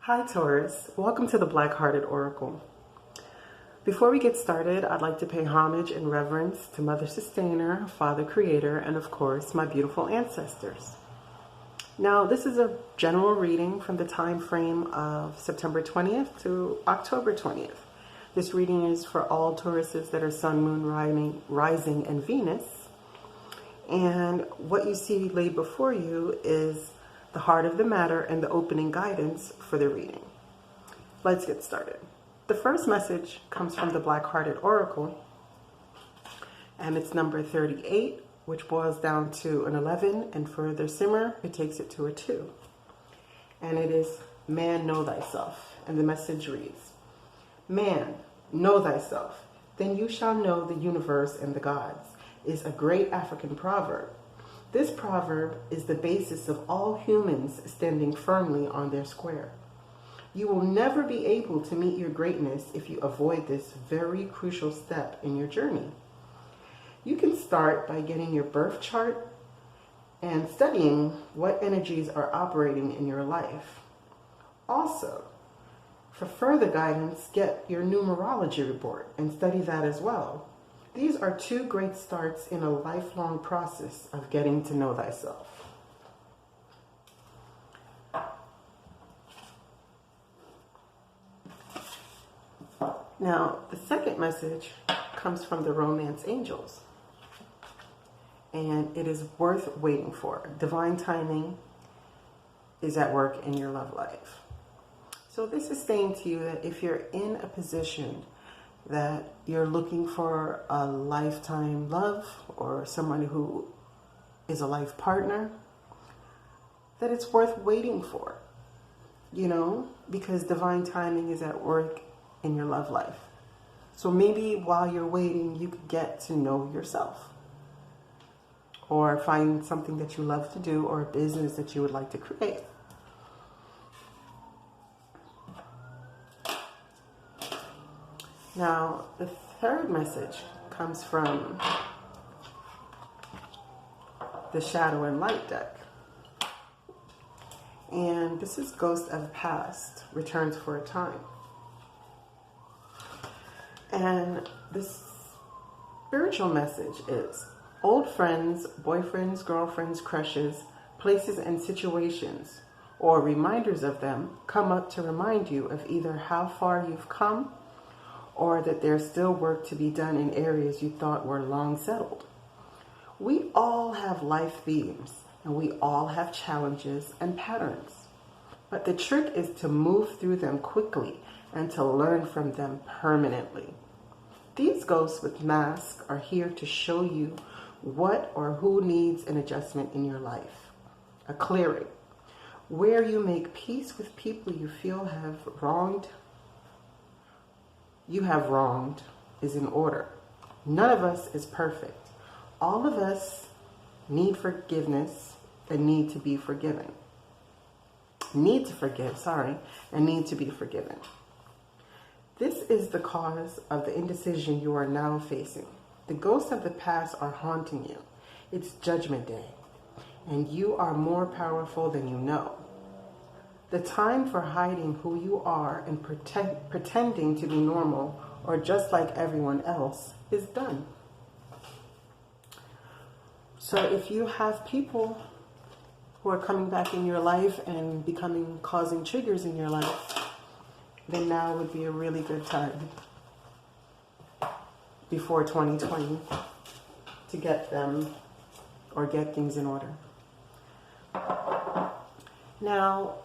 Hi Taurus, welcome to the Black-Hearted Oracle. Before we get started, I'd like to pay homage and reverence to Mother Sustainer, Father Creator, and of course, my beautiful ancestors. Now, this is a general reading from the time frame of September 20th to October 20th. This reading is for all Tauruses that are Sun, Moon, Rising, and Venus. And what you see laid before you is the heart of the matter and the opening guidance for the reading. Let's get started. The first message comes from the Black-Hearted Oracle, and it's number 38, which boils down to an 11, and for the simmer, it takes it to a 2. And it is, Man, know thyself. And the message reads, Man, know thyself, then you shall know the universe and the gods, is a great African proverb. This proverb is the basis of all humans standing firmly on their square. You will never be able to meet your greatness if you avoid this very crucial step in your journey. You can start by getting your birth chart and studying what energies are operating in your life. Also, for further guidance, get your numerology report and study that as well. These are two great starts in a lifelong process of getting to know thyself. Now, the second message comes from the Romance Angels, and it is worth waiting for. Divine timing is at work in your love life. So this is saying to you that if you're in a position that you're looking for a lifetime love or someone who is a life partner, that it's worth waiting for, because divine timing is at work in your love life. So maybe while you're waiting, you could get to know yourself or find something that you love to do or a business that you would like to create. Now, the third message comes from the Shadow and Light deck. And this is Ghost of the Past, returns for a time. And this spiritual message is old friends, boyfriends, girlfriends, crushes, places and situations, or reminders of them come up to remind you of either how far you've come or that there's still work to be done in areas you thought were long settled. We all have life themes, and we all have challenges and patterns. But the trick is to move through them quickly and to learn from them permanently. These ghosts with masks are here to show you what or who needs an adjustment in your life. A clearing, where you make peace with people you feel have wronged is in order. None of us is perfect. All of us need forgiveness and need to be forgiven. Need to forgive, and need to be forgiven. This is the cause of the indecision you are now facing. The ghosts of the past are haunting you. It's Judgment Day, and you are more powerful than you know. The time for hiding who you are and pretending to be normal or just like everyone else is done. So if you have people who are coming back in your life and causing triggers in your life, then now would be a really good time before 2020 to get them or get things in order. Now,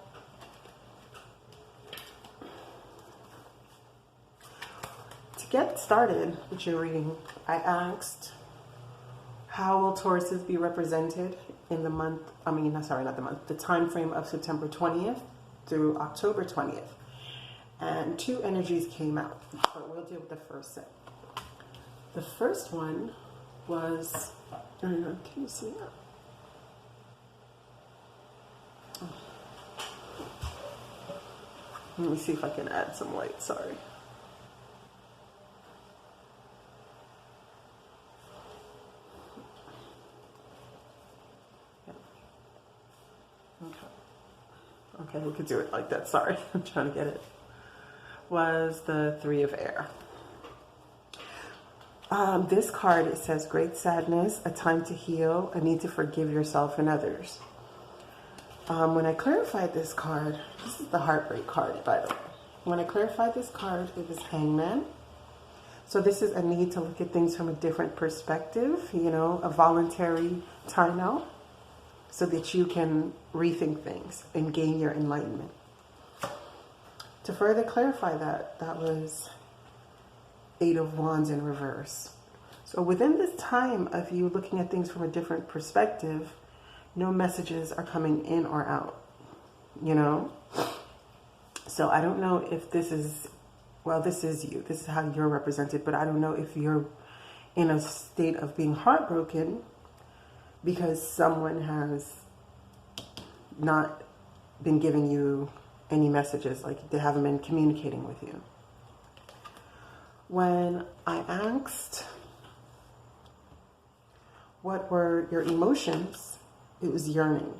to get started with your reading, I asked, how will Tauruses be represented in the time frame of September 20th through October 20th? And two energies came out, but we'll deal with the first set. The first one was, can you see that? Let me see if I can add some light, sorry. Okay, we could do it like that. Sorry, I'm trying to get it. Was the Three of Air. This card, it says great sadness, a time to heal, a need to forgive yourself and others. When I clarified this card, this is the heartbreak card, by the way. When I clarified this card, it was Hangman. So this is a need to look at things from a different perspective, you know, a voluntary time out so that you can rethink things and gain your enlightenment. To further clarify that, that was Eight of Wands in reverse. So within this time of you looking at things from a different perspective, no messages are coming in or out, you know? So I don't know if this is, well, this is you. This is how you're represented, but I don't know if you're in a state of being heartbroken because someone has not been giving you any messages, like they haven't been communicating with you. When I asked what were your emotions, it was yearning.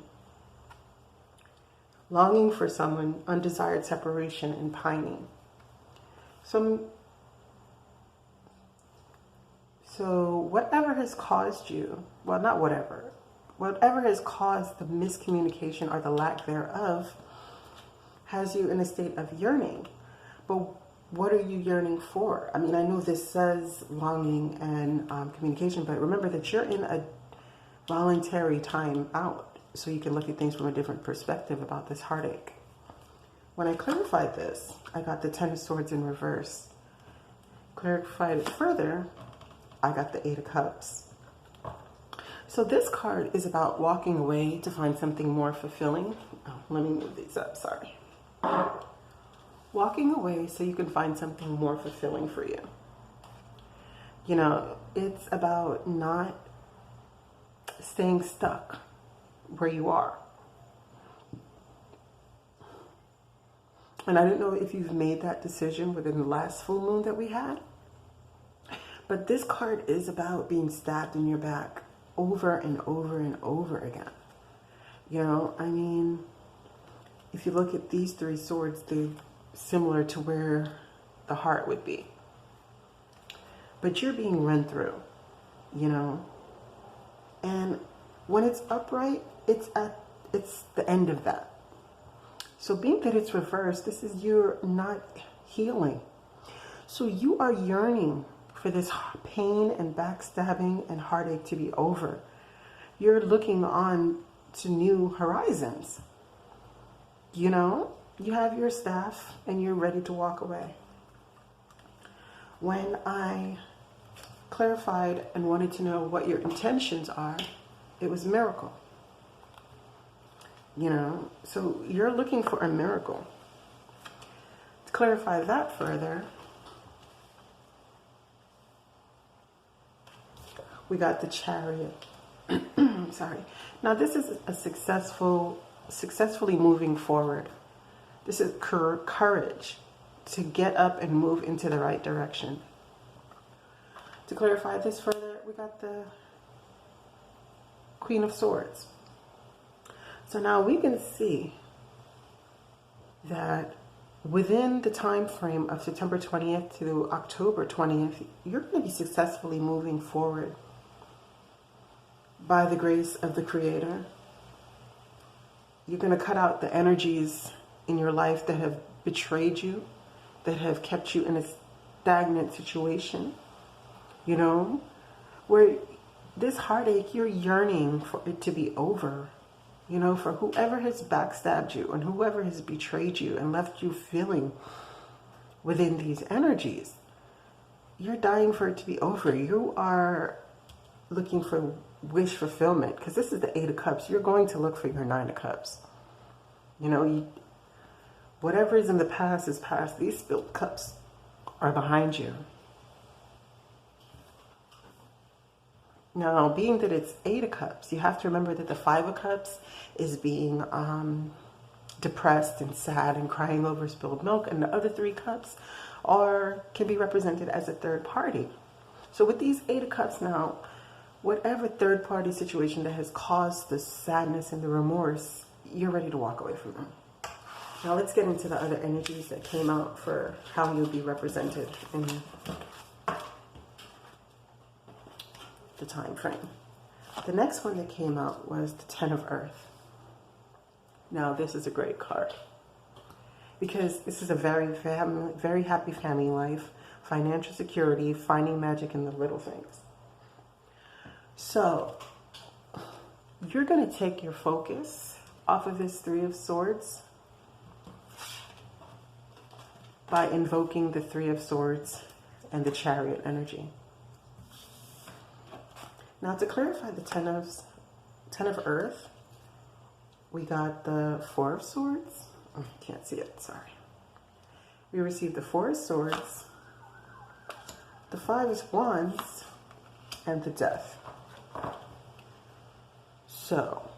Longing for someone, undesired separation, and pining. So whatever has caused you, well, not whatever has caused the miscommunication or the lack thereof has you in a state of yearning. But what are you yearning for? I mean, I know this says longing and communication, but remember that you're in a voluntary time out, so you can look at things from a different perspective about this heartache. When I clarified this, I got the Ten of Swords in reverse. Clarified it further, I got the Eight of Cups. So this card is about walking away to find something more fulfilling. Oh, let me move these up, sorry. Walking away so you can find something more fulfilling for you. You know, it's about not staying stuck where you are. And I don't know if you've made that decision within the last full moon that we had, but this card is about being stabbed in your back over and over and over again. You know, I mean, if you look at these three swords, they're similar to where the heart would be. But you're being run through, you know. And when it's upright, it's the end of that. So being that it's reversed, this is you're not healing. So you are yearning for this pain and backstabbing and heartache to be over. You're looking on to new horizons. You know, you have your staff and you're ready to walk away. When I clarified and wanted to know what your intentions are, it was miracle. You know, so you're looking for a miracle. To clarify that further, we got the Chariot. Sorry. Now this is a successfully moving forward. This is courage to get up and move into the right direction. To clarify this further, we got the Queen of Swords. So now we can see that within the time frame of September 20th to October 20th, you're going to be successfully moving forward by the grace of the Creator. You're going to cut out the energies in your life that have betrayed you, that have kept you in a stagnant situation, you know, where this heartache, you're yearning for it to be over, you know, for whoever has backstabbed you and whoever has betrayed you and left you feeling within these energies. You're dying for it to be over. You are looking for wish fulfillment, because this is the Eight of Cups. You're going to look for your Nine of Cups. You know, whatever is in the past is past. These spilled cups are behind you. Now, being that it's Eight of Cups, you have to remember that the Five of Cups is being depressed and sad and crying over spilled milk, and the other three cups can be represented as a third party. So with these Eight of Cups now, whatever third party situation that has caused the sadness and the remorse, you're ready to walk away from them. Now let's get into the other energies that came out for how you'll be represented in the time frame. The next one that came out was the Ten of Earth. Now this is a great card because this is a very happy family life, financial security, finding magic in the little things. So you're going to take your focus off of this Three of Swords by invoking the Three of Swords and the Chariot energy. Now to clarify the Ten of Earth, we got the Four of Swords. Oh, can't see it, sorry. We received the Four of Swords, the Five of Wands, and the Death. So,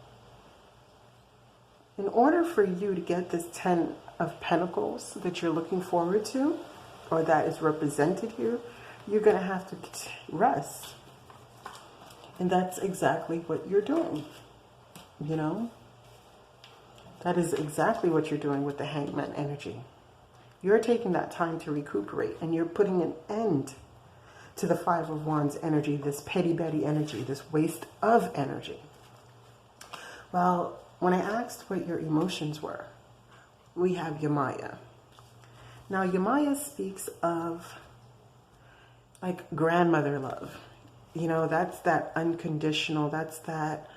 in order for you to get this Ten of Pentacles that you're looking forward to, or that is represented here, you're going to have to rest. And that's exactly what you're doing, you know? That is exactly what you're doing with the Hangman energy. You're taking that time to recuperate, and you're putting an end to the Five of Wands energy, this petty-betty energy, this waste of energy. Well, when I asked what your emotions were, we have Yamaya. Now, Yamaya speaks of like grandmother love. You know, that's that unconditional, that's that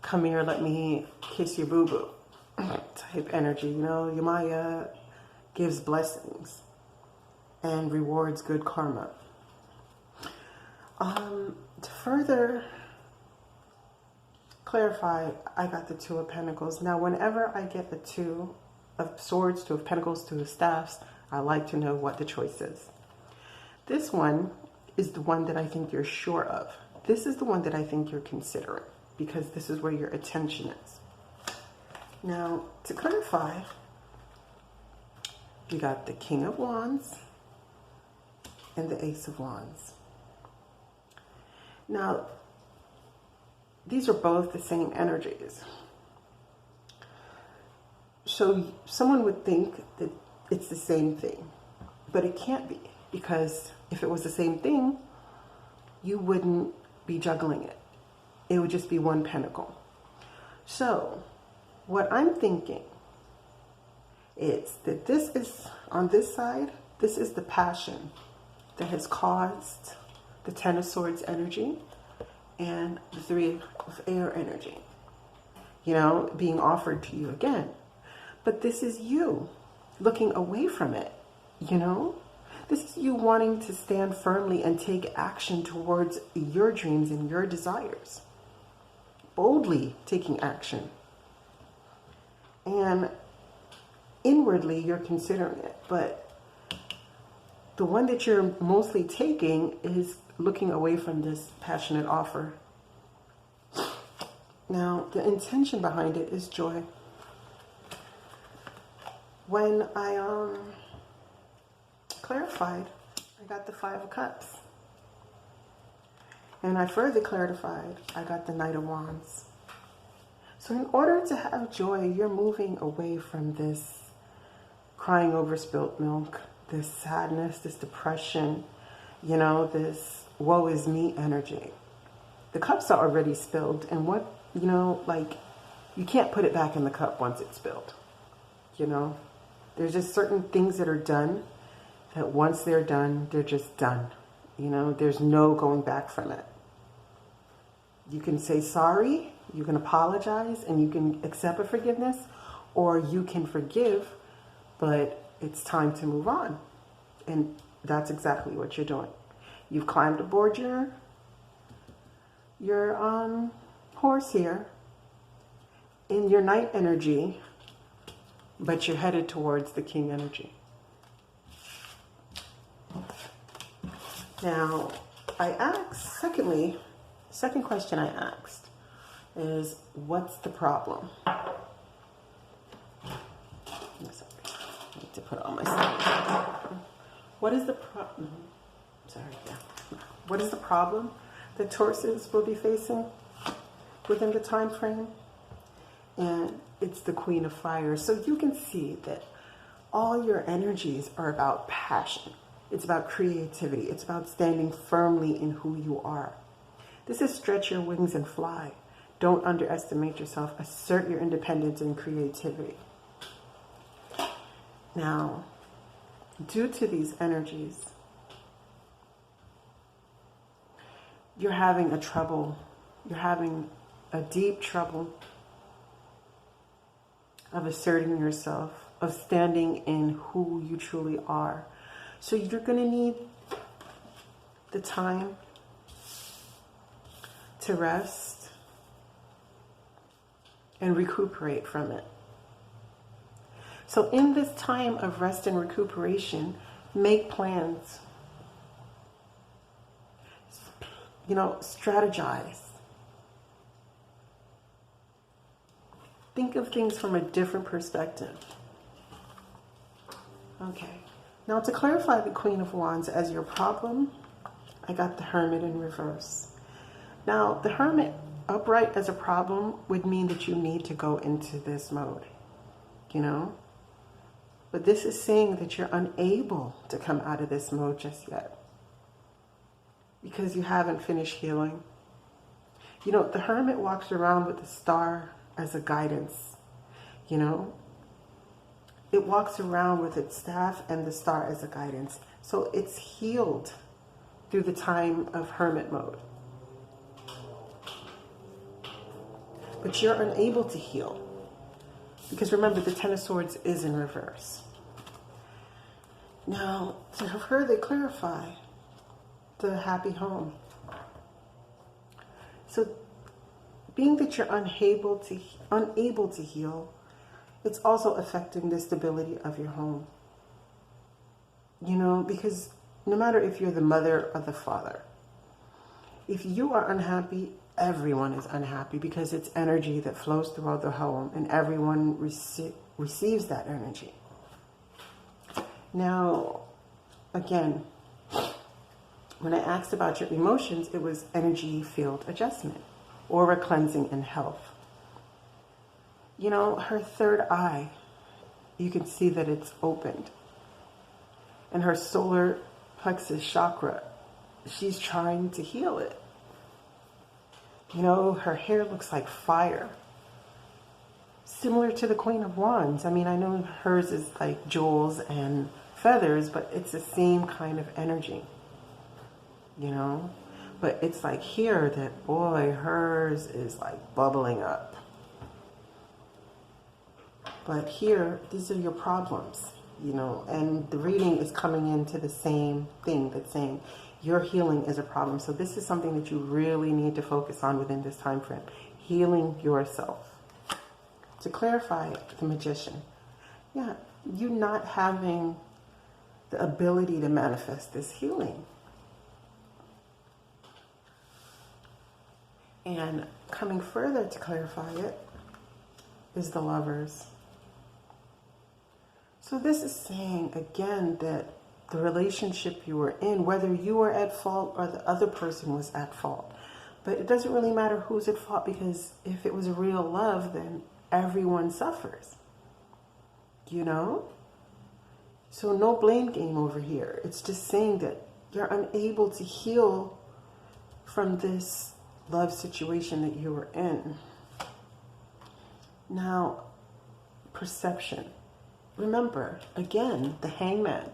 come here, let me kiss your boo-boo type energy. You know, Yamaya gives blessings and rewards good karma. To further clarify, I got the Two of Pentacles. Now, whenever I get the Two of Swords, Two of Pentacles, Two of Staffs, I like to know what the choice is. This one is the one that I think you're sure of. This is the one that I think you're considering because this is where your attention is. Now, to clarify, you got the King of Wands and the Ace of Wands. Now, these are both the same energies. So someone would think that it's the same thing, but it can't be, because if it was the same thing, you wouldn't be juggling it. It would just be one pentacle. So what I'm thinking is that this is, on this side, this is the passion that has caused the Ten of Swords energy and the Three of Air energy, you know, being offered to you again. But this is you looking away from it, you know? This is you wanting to stand firmly and take action towards your dreams and your desires. Boldly taking action. And inwardly, you're considering it. But the one that you're mostly taking is looking away from this passionate offer. Now, the intention behind it is joy. When I clarified, I got the Five of Cups. And I further clarified, I got the Knight of Wands. So in order to have joy, you're moving away from this crying over spilt milk, this sadness, this depression, you know, this woe is me energy. The cups are already spilled, and what, you know, like, you can't put it back in the cup once it's spilled, you know. There's just certain things that are done that once they're done, they're just done. You know, there's no going back from it. You can say sorry, you can apologize, and you can accept a forgiveness, or you can forgive, but it's time to move on. And that's exactly what you're doing. You've climbed aboard your horse here in your Knight energy, but you're headed towards the King energy. Now, I asked, second question I asked is, what's the problem? I need to put on my side. What is the problem? Sorry, yeah. What is the problem that Tauruses will be facing within the time frame? And it's the Queen of Fire. So you can see that all your energies are about passion. It's about creativity. It's about standing firmly in who you are. This is stretch your wings and fly. Don't underestimate yourself. Assert your independence and creativity. Now, due to these energies, you're having you're having a deep trouble of asserting yourself, of standing in who you truly are. So you're going to need the time to rest and recuperate from it. So in this time of rest and recuperation, make plans. Strategize. Think of things from a different perspective. Okay. Now, to clarify the Queen of Wands as your problem, I got the Hermit in reverse. Now, the Hermit upright as a problem would mean that you need to go into this mode, But this is saying that you're unable to come out of this mode just yet because you haven't finished healing. The Hermit walks around with the star as a guidance, It walks around with its staff and the star as a guidance. So it's healed through the time of Hermit mode. But you're unable to heal. Because remember, the Ten of Swords is in reverse. Now, to further clarify the happy home. So, being that you're unable to heal, it's also affecting the stability of your home. Because no matter if you're the mother or the father, if you are unhappy, everyone is unhappy because it's energy that flows throughout the home and everyone receives that energy. Now, again, when I asked about your emotions, it was energy field adjustment, aura cleansing and health. Her third eye, you can see that it's opened. And her solar plexus chakra, she's trying to heal it. Her hair looks like fire. Similar to the Queen of Wands. I know hers is like jewels and feathers, but it's the same kind of energy. But it's like here that, boy, hers is like bubbling up. But here, these are your problems, and the reading is coming into the same thing that's saying your healing is a problem. So this is something that you really need to focus on within this time frame. Healing yourself. To clarify the Magician, you not having the ability to manifest this healing. And coming further to clarify it is the Lovers. So this is saying, again, that the relationship you were in, whether you were at fault or the other person was at fault. But it doesn't really matter who's at fault, because if it was a real love, then everyone suffers. So no blame game over here. It's just saying that you're unable to heal from this love situation that you were in. Now, perception. Remember, again, the Hangman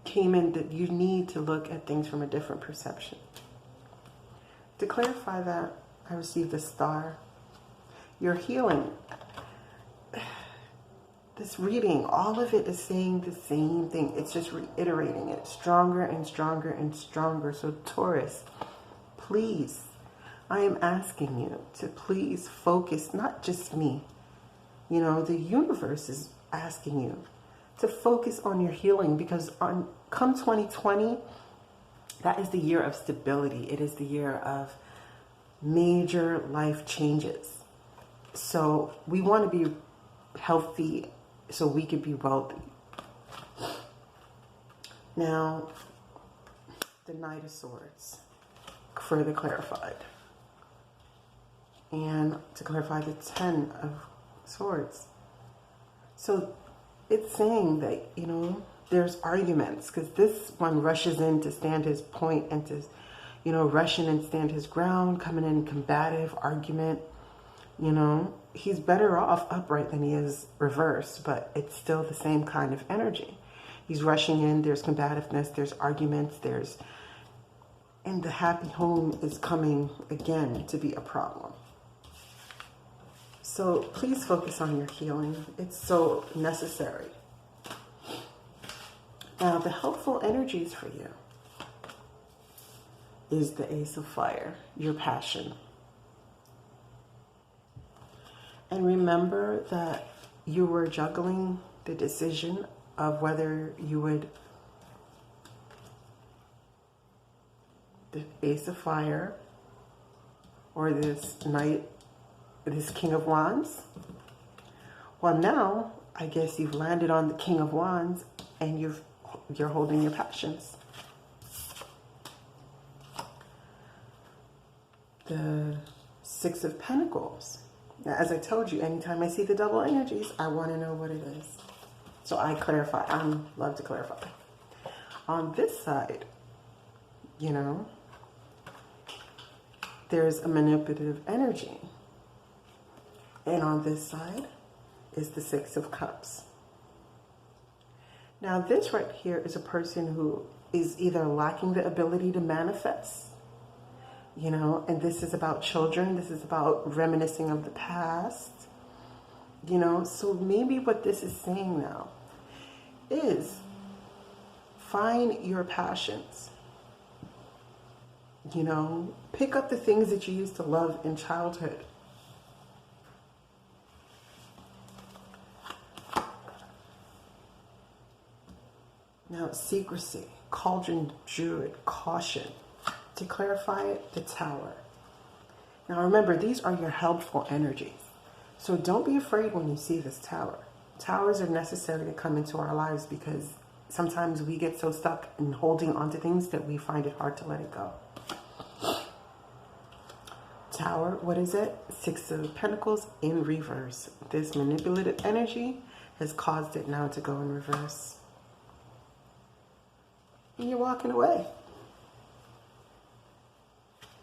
came in that you need to look at things from a different perception. To clarify that, I received the Star. Your healing. This reading, all of it is saying the same thing. It's just reiterating it. Stronger and stronger and stronger. So Taurus, please, I am asking you to please focus, not just me. The universe is asking you to focus on your healing, because come 2020, that is the year of stability. It is the year of major life changes. So we want to be healthy so we can be wealthy. Now, the Knight of Swords, further clarified. And to clarify, the Ten of Swords. So it's saying that, you know, there's arguments, because this one rushes in to stand his point and to, you know, rush in and stand his ground, coming in combative argument. You know, he's better off upright than he is reversed, but it's still the same kind of energy. He's rushing in, there's combativeness, there's arguments, and the happy home is coming again to be a problem. So please focus on your healing. It's so necessary. Now, the helpful energies for you is the Ace of Fire, your passion. And remember that you were juggling the decision of whether you would, the Ace of Fire or this Knight, this King of Wands. Well, now I guess you've landed on the King of Wands and you're holding your passions. The Six of Pentacles. Now, as I told you, anytime I see the double energies, I want to know what it is. So I clarify. I love to clarify. On this side, you know, there's a manipulative energy. And on this side is the Six of Cups. Now, this right here is a person who is either lacking the ability to manifest, you know, and this is about children. This is about reminiscing of the past, you know. So maybe what this is saying now is find your passions, you know, pick up the things that you used to love in childhood. Now, secrecy, cauldron, druid, caution. To clarify it, the Tower. Now remember, these are your helpful energies. So don't be afraid when you see this Tower. Towers are necessary to come into our lives because sometimes we get so stuck in holding on to things that we find it hard to let it go. Tower, what is it? Six of Pentacles in reverse. This manipulative energy has caused it now to go in reverse. And you're walking away.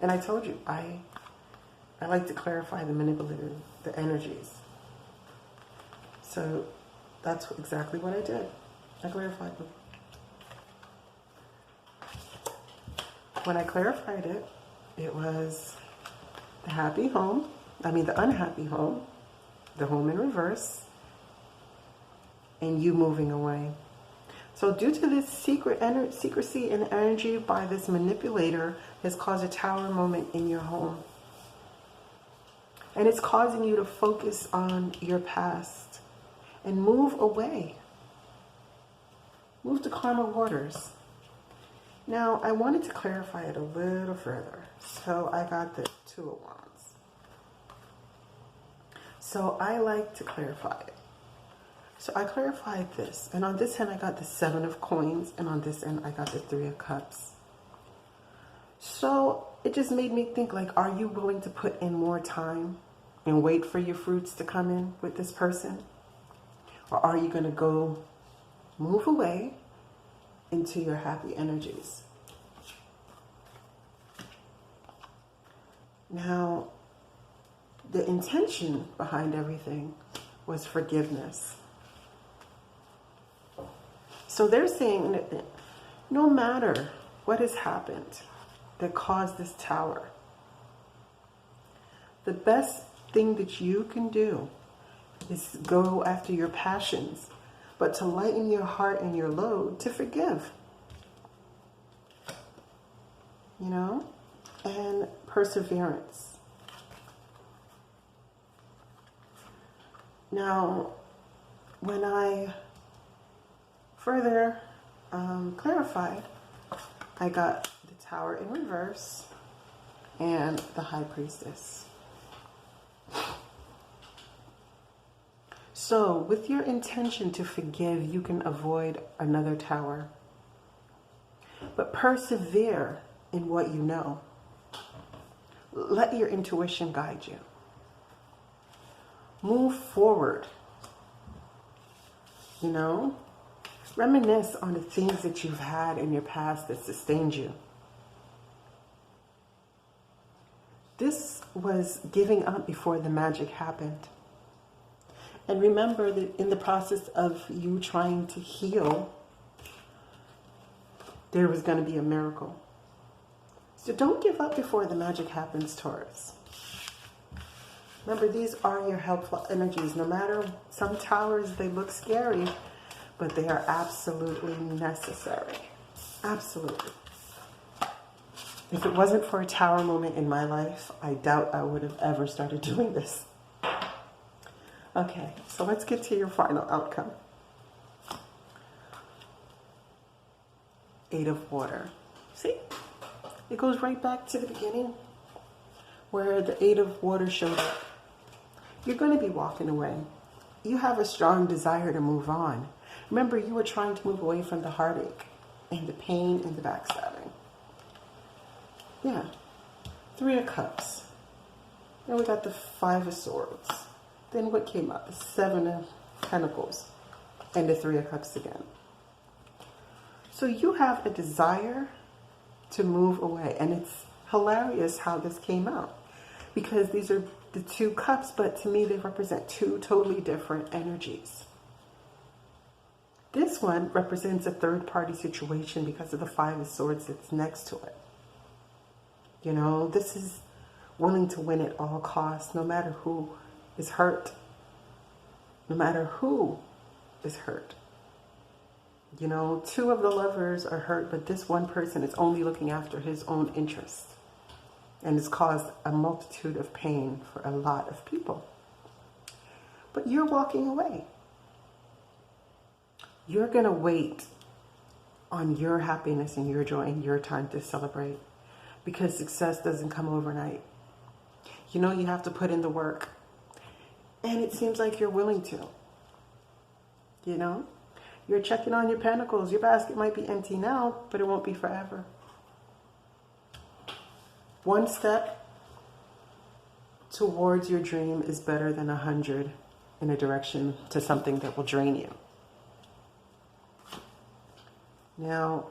And I told you, I like to clarify the manipulative, the energies. So that's exactly what I did. I clarified them. When I clarified it, it was the happy home, the unhappy home, the home in reverse, and you moving away. So due to this secrecy and energy by this manipulator has caused a Tower moment in your home. And it's causing you to focus on your past and move away. Move to calmer waters. Now, I wanted to clarify it a little further. So I got the Two of Wands. So I like to clarify it. So I clarified this, and on this end I got the Seven of Coins, and on this end I got the Three of Cups. So it just made me think, like, are you willing to put in more time and wait for your fruits to come in with this person? Or are you going to go move away into your happy energies? Now, the intention behind everything was forgiveness. So they're saying that no matter what has happened that caused this Tower, the best thing that you can do is go after your passions, but to lighten your heart and your load, to forgive. You know? And perseverance. Now, when I further clarified, I got the Tower in reverse and the High Priestess. So with your intention to forgive, you can avoid another Tower. But persevere in what you know. Let your intuition guide you. Move forward. You know, reminisce on the things that you've had in your past that sustained you. This was giving up before the magic happened. And remember that in the process of you trying to heal, there was going to be a miracle. So don't give up before the magic happens, Taurus. Remember, these are your helpful energies. No matter, some towers, they look scary, but they are absolutely necessary. Absolutely. If it wasn't for a tower moment in my life, I doubt I would have ever started doing this. Okay, so let's get to your final outcome. Eight of Water. See? It goes right back to the beginning where the Eight of Water showed up. You're going to be walking away. You have a strong desire to move on. Remember, you were trying to move away from the heartache and the pain and the backstabbing. Yeah. Three of Cups. Then we got the Five of Swords. Then what came up? The Seven of Pentacles. And the Three of Cups again. So you have a desire to move away. And it's hilarious how this came out. Because these are the two cups, but to me they represent two totally different energies. This one represents a third-party situation because of the Five of Swords that's next to it. You know, this is willing to win at all costs, no matter who is hurt. No matter who is hurt. You know, two of the lovers are hurt, but this one person is only looking after his own interest. And it's caused a multitude of pain for a lot of people. But you're walking away. You're going to wait on your happiness and your joy and your time to celebrate. Because success doesn't come overnight. You know, you have to put in the work. And it seems like you're willing to. You know? You're checking on your pentacles. Your basket might be empty now, but it won't be forever. One step towards your dream is better than 100 in a direction to something that will drain you. Now,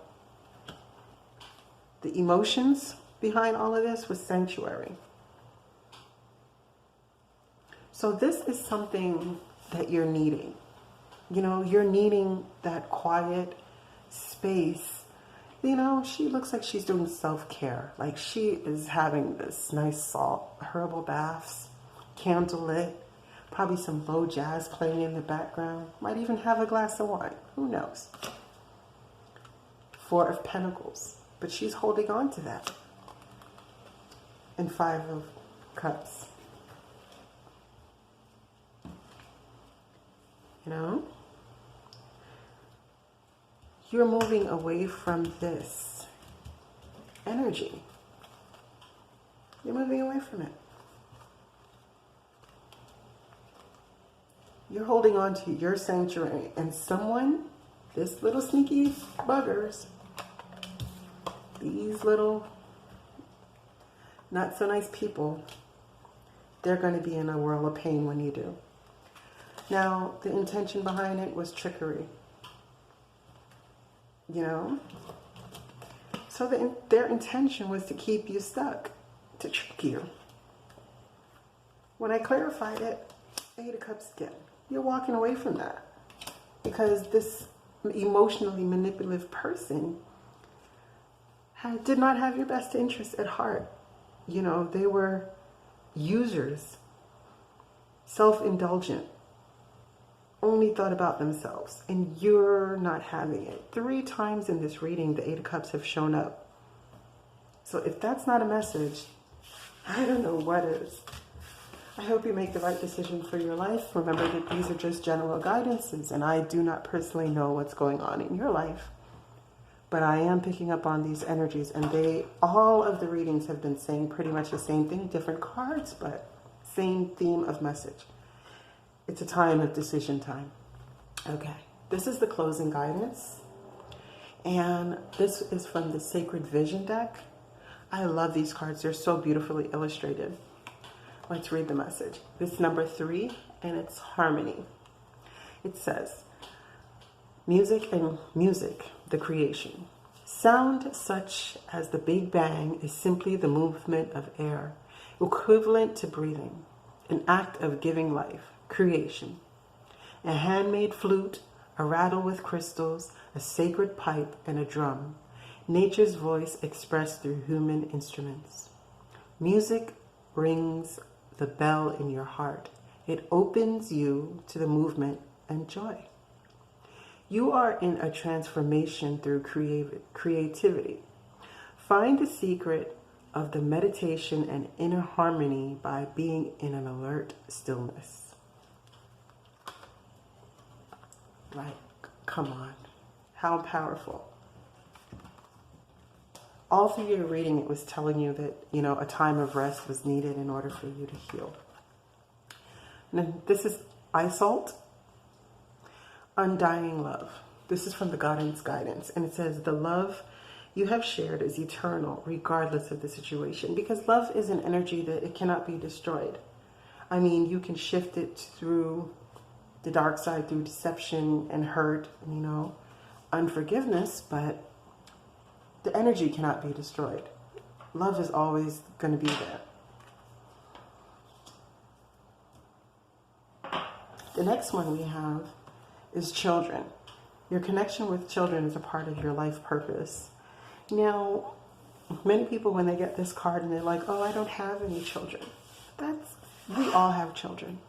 the emotions behind all of this was sanctuary. So this is something that you're needing. You know, you're needing that quiet space. You know, she looks like she's doing self-care. Like she is having this nice salt, herbal baths, candlelit, probably some low jazz playing in the background. Might even have a glass of wine. Who knows? Four of Pentacles. But she's holding on to that. And Five of Cups. You know? You're moving away from this energy. You're moving away from it. You're holding on to your sanctuary. And someone, this little sneaky buggers, these little not so nice people, they're going to be in a whirl of pain when you do. Now, the intention behind it was trickery. You know? So their intention was to keep you stuck, to trick you. When I clarified it, Eight of Cups again. You're walking away from that. Because this emotionally manipulative person did not have your best interest at heart. You know, they were users, self-indulgent, only thought about themselves, and you're not having it. 3 times in this reading, the Eight of Cups have shown up. So if that's not a message, I don't know what is. I hope you make the right decision for your life. Remember that these are just general guidances, and I do not personally know what's going on in your life. But I am picking up on these energies, and all of the readings have been saying pretty much the same thing, different cards, but same theme of message. It's a time of decision time. Okay, this is the closing guidance. And this is from the Sacred Vision deck. I love these cards. They're so beautifully illustrated. Let's read the message. This number 3 and it's harmony. It says, music and music, the creation. Sound such as the Big Bang is simply the movement of air, equivalent to breathing, an act of giving life, creation. A handmade flute, a rattle with crystals, a sacred pipe, and a drum. Nature's voice expressed through human instruments. Music rings the bell in your heart. It opens you to the movement and joy. You are in a transformation through creativity. Find the secret of the meditation and inner harmony by being in an alert stillness. Like, come on. How powerful. All through your reading, it was telling you that, a time of rest was needed in order for you to heal. And this is Thyself, Undying Love. This is from the Guidance. And it says, the love you have shared is eternal, regardless of the situation. Because love is an energy that it cannot be destroyed. I mean, you can shift it through the dark side, through deception and hurt, unforgiveness, but the energy cannot be destroyed. Love is always going to be there. The next one we have is children. Your connection with children is a part of your life purpose. Now, many people, when they get this card and they're like, oh, I don't have any children. We all have children.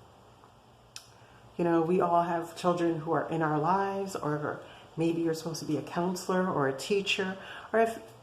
We all have children who are in our lives, or maybe you're supposed to be a counselor or a teacher, or if